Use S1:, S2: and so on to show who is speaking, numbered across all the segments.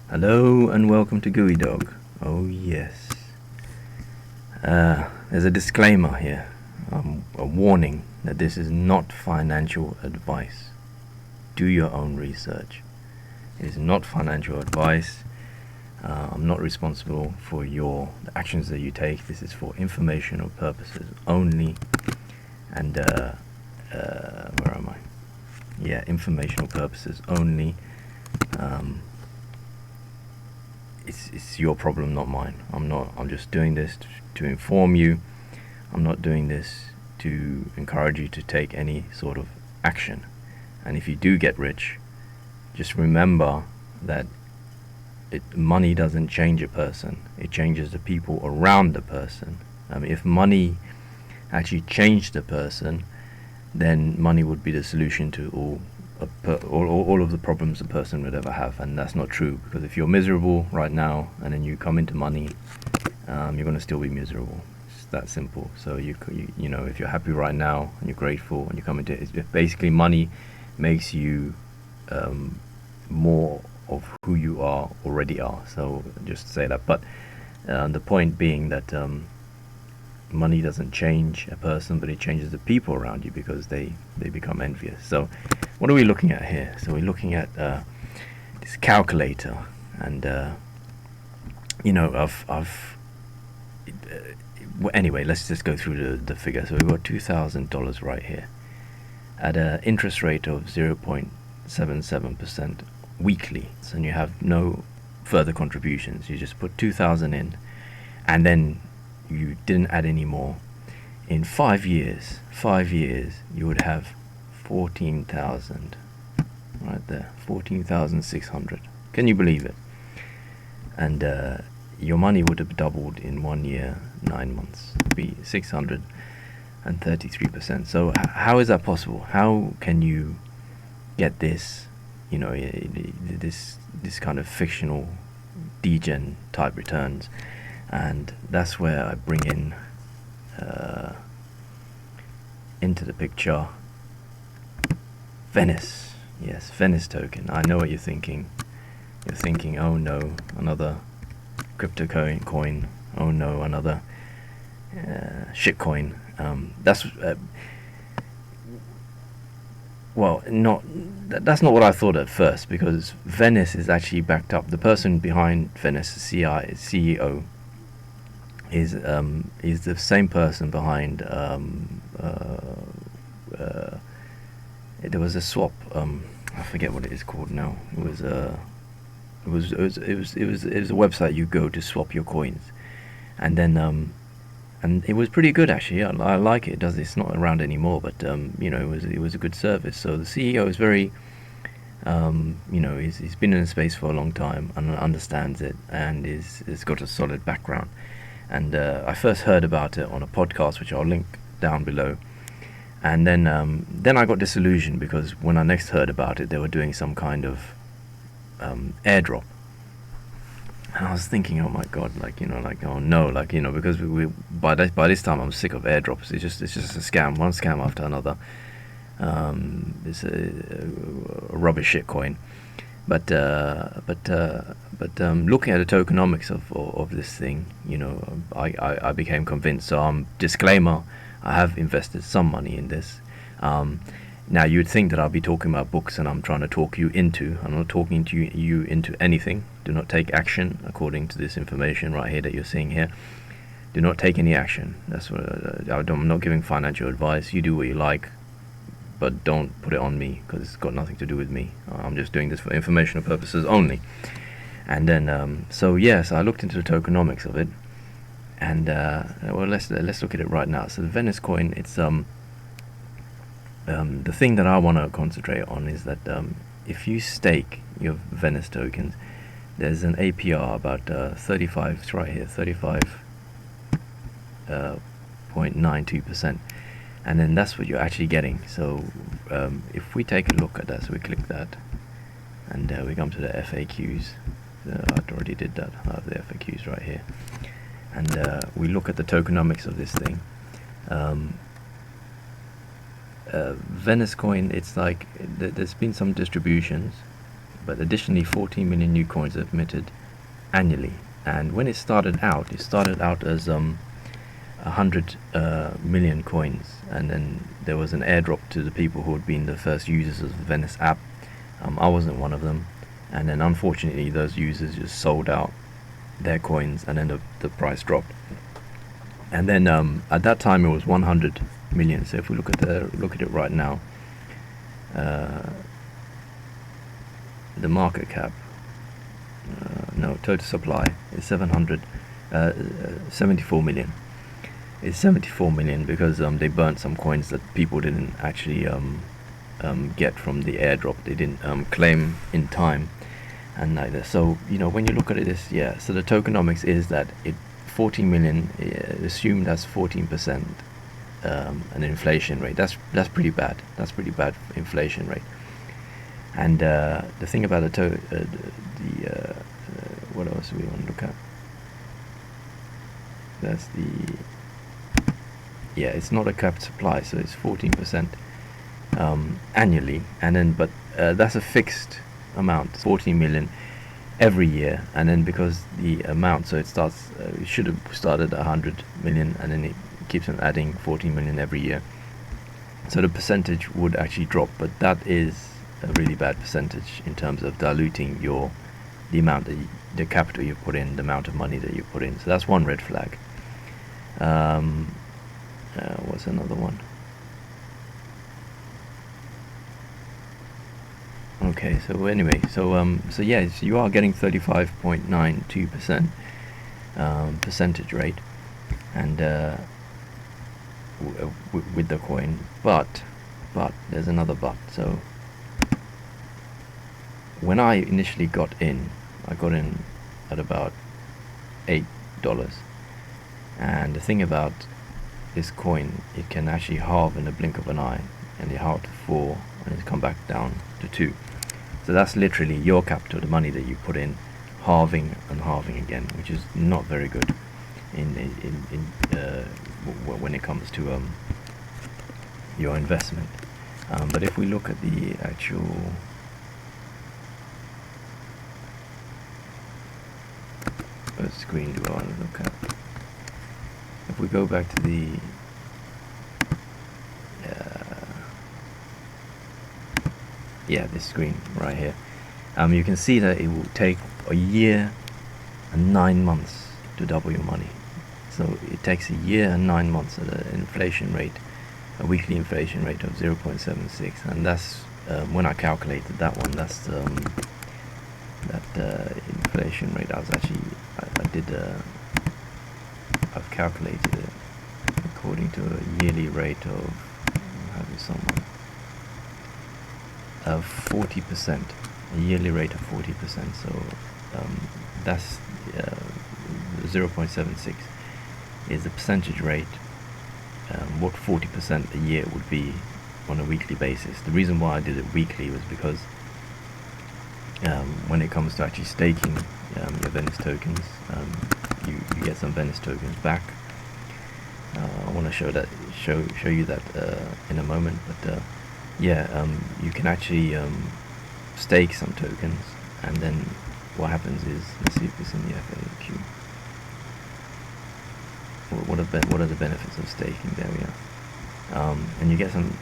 S1: Hello and welcome to GUI.Dog. Oh yes. There's a disclaimer here, a warning that this is not financial advice. Do your own research. It is not financial advice. I'm not responsible for the actions that you take. This is for informational purposes only. And where am I? Yeah, informational purposes only. It's your problem, not mine. I'm just doing this to inform you. I'm not doing this to encourage you to take any sort of action. And if you do get rich, just remember that money doesn't change a person. It changes the people around the person. I mean, if money actually changed the person, then money would be the solution to all of the problems a person would ever have, and that's not true. Because if you're miserable right now and then you come into money, you're going to still be miserable. It's that simple. So you know, if you're happy right now and you're grateful and you come into it, basically money makes you more of who you already are. So just to say that. But the point being that money doesn't change a person, but it changes the people around you because they become envious. So what are we looking at here? So we're looking at this calculator, and anyway, let's just go through the figure. So we've got $2,000 right here at an interest rate of 0.77% weekly, and you have no further contributions. You just put 2,000 in, and then you didn't add any more. In 5 years, you would have 14,000 right there, 14,600. Can you believe it? And your money would have doubled in 1 year, 9 months. It'd be 633%. So how is that possible? How can you get this? You know, this kind of fictional degen type returns. And that's where I bring in into the picture Venice. Yes, Venice token. I know what you're thinking. You're thinking, oh no, another crypto coin. Oh no, another shit coin. That's that's not what I thought at first, because Venice is actually backed up. The person behind Venice, the CEO, is the same person behind there was a swap, I forget what it is called now. It was a website you go to swap your coins, and then and it was pretty good actually. I like it. It's not around anymore, but it was a good service. So the CEO is very he's been in the space for a long time and understands it, and is got a solid background. And I first heard about it on a podcast, which I'll link down below. And then I got disillusioned, because when I next heard about it, they were doing some kind of airdrop. And I was thinking, oh my god, oh no, because by this time I'm sick of airdrops. It's just a scam, one scam after another. It's a rubbish shit coin. But looking at the tokenomics of this thing, I became convinced. So disclaimer, I have invested some money in this. Now you'd think that I'll be talking about books, and I'm trying to talk you into. I'm not talking to you into anything. Do not take action according to this information right here that you're seeing here. Do not take any action. That's what I'm not giving financial advice. You do what you like, but don't put it on me, because it's got nothing to do with me. I'm just doing this for informational purposes only. And then so I looked into the tokenomics of it, and let's look at it right now. So the Venice coin, it's the thing that I want to concentrate on is that if you stake your Venice tokens, there's an APR about 35. It's right here, 35.92%. And then that's what you're actually getting. So if we take a look at that, so we click that, and we come to the FAQs. I already did that. I have the FAQs right here, and we look at the tokenomics of this thing. Venice coin, it's like there's been some distributions, but additionally 14 million new coins are minted annually. And when it started out as 100 million coins, and then there was an airdrop to the people who had been the first users of the Venice app. I wasn't one of them, and then unfortunately those users just sold out their coins, and then the price dropped. And then at that time it was 100 million. So if we look at it right now, the market cap, total supply is 74 million. It's 74 million because they burnt some coins that people didn't actually get from the airdrop. They didn't claim in time, and neither. So when you look at it, so the tokenomics is that 14 million assumed that's 14% an inflation rate. That's pretty bad. That's pretty bad inflation rate. And the thing about what else do we want to look at? That's it's not a capped supply, so it's 14% annually, and then that's a fixed amount, 14 million every year. And then because the amount, so it should have started at 100 million, and then it keeps on adding 14 million every year, so the percentage would actually drop. But that is a really bad percentage in terms of diluting the amount the capital you put in, the amount of money that you put in. So that's one red flag. What's another one? Okay, so anyway, so yes, you are getting 35.92% percentage rate, and with the coin, but there's another but. So when I initially got in, I got in at about $8, and the thing about this coin, it can actually halve in the blink of an eye, and it halved to 4, and it's come back down to 2. So that's literally your capital, the money that you put in, halving and halving again, which is not very good when it comes to your investment. But if we look at the actual screen do I want to look at? If we go back to the this screen right here, you can see that it will take a year and 9 months to double your money. So it takes a year and 9 months at an inflation rate, a weekly inflation rate of 0.76, and that's when I calculated that one. That's that inflation rate. I've calculated it according to a yearly rate of 40%, a yearly rate of 40%. So that's 0.76 is the percentage rate. What 40% a year would be on a weekly basis. The reason why I did it weekly was because when it comes to actually staking your Venice tokens, you get some Venice tokens back. I want to show you that in a moment, but you can actually stake some tokens, and then what happens is, let's see if it's in the FAQ. What are the benefits of staking? There we are. And you get some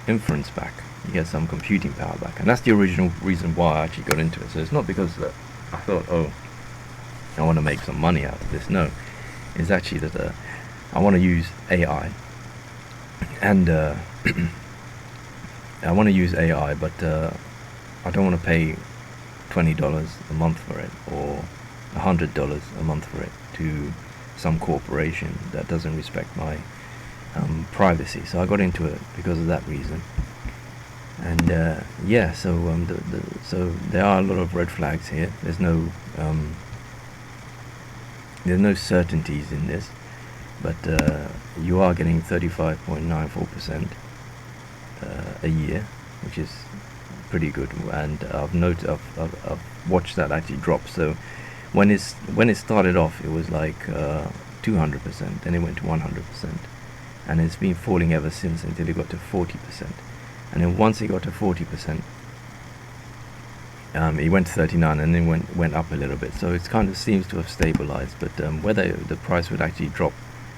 S1: inference back. You get some computing power back, and that's the original reason why I actually got into it. So it's not because I thought, I want to make some money out of this. No, it's actually that I want to use AI, and I want to use AI, but I don't want to pay $20 a month for it, or $100 a month for it to some corporation that doesn't respect my privacy. So I got into it because of that reason. And so there are a lot of red flags here. There's no certainties in this, but you are getting 35.94% a year, which is pretty good. And I've watched that actually drop. So when it started off, it was like 200%, then it went to 100%, and it's been falling ever since until it got to 40%. And then once it got to 40%, It went to 39 and then went up a little bit, so it kind of seems to have stabilized. But whether the price would actually drop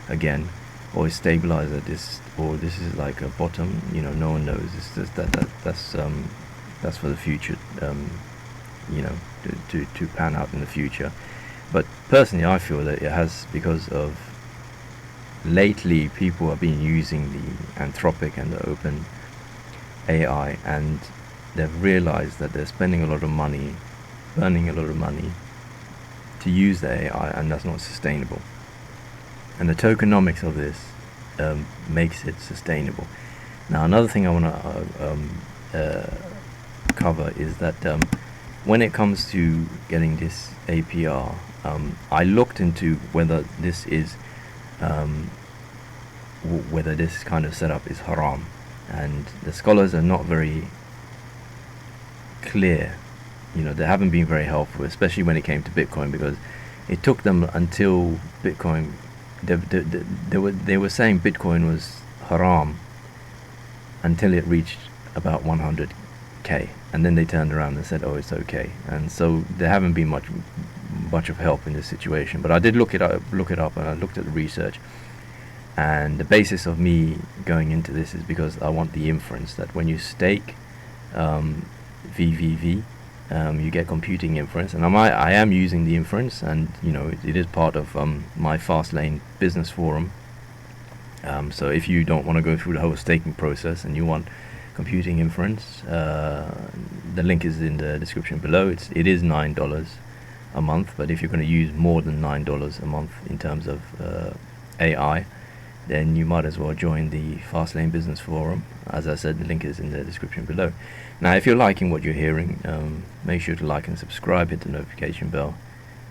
S1: again, or stabilize at this, or this is like a bottom, no one knows. It's just that's for the future, to pan out in the future. But personally, I feel that it has, because of lately people have been using the Anthropic and the Open AI, and they've realized that they're spending a lot of money, burning a lot of money to use the AI, and that's not sustainable. And the tokenomics of this makes it sustainable. Now, another thing I want to cover is that when it comes to getting this APR, I looked into whether this is whether this kind of setup is haram, and the scholars are not very clear. They haven't been very helpful, especially when it came to Bitcoin, because it took them until Bitcoin. They were saying Bitcoin was haram until it reached about 100k, and then they turned around and said, "Oh, it's okay." And so there haven't been much of help in this situation. But I did look it up, and I looked at the research. And the basis of me going into this is because I want the inference that when you stake VVV, you get computing inference, and I am using the inference, and it is part of my Fastlane business forum. So if you don't want to go through the whole staking process and you want computing inference, the link is in the description below. It is $9 a month, but if you're going to use more than $9 a month in terms of AI, then you might as well join the Fastlane Business Forum. As I said, the link is in the description below. Now, if you're liking what you're hearing, make sure to like and subscribe, hit the notification bell,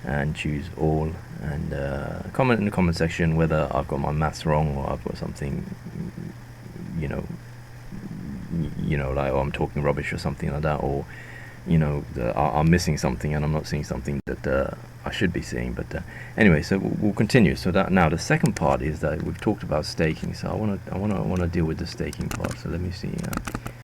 S1: and choose all. And comment in the comment section whether I've got my maths wrong, or I've got something, like I'm talking rubbish or something like that, or I'm missing something and I'm not seeing something that I should be seeing. But anyway, so we'll continue. So that now the second part is that we've talked about staking. So I want to deal with the staking part. So let me see.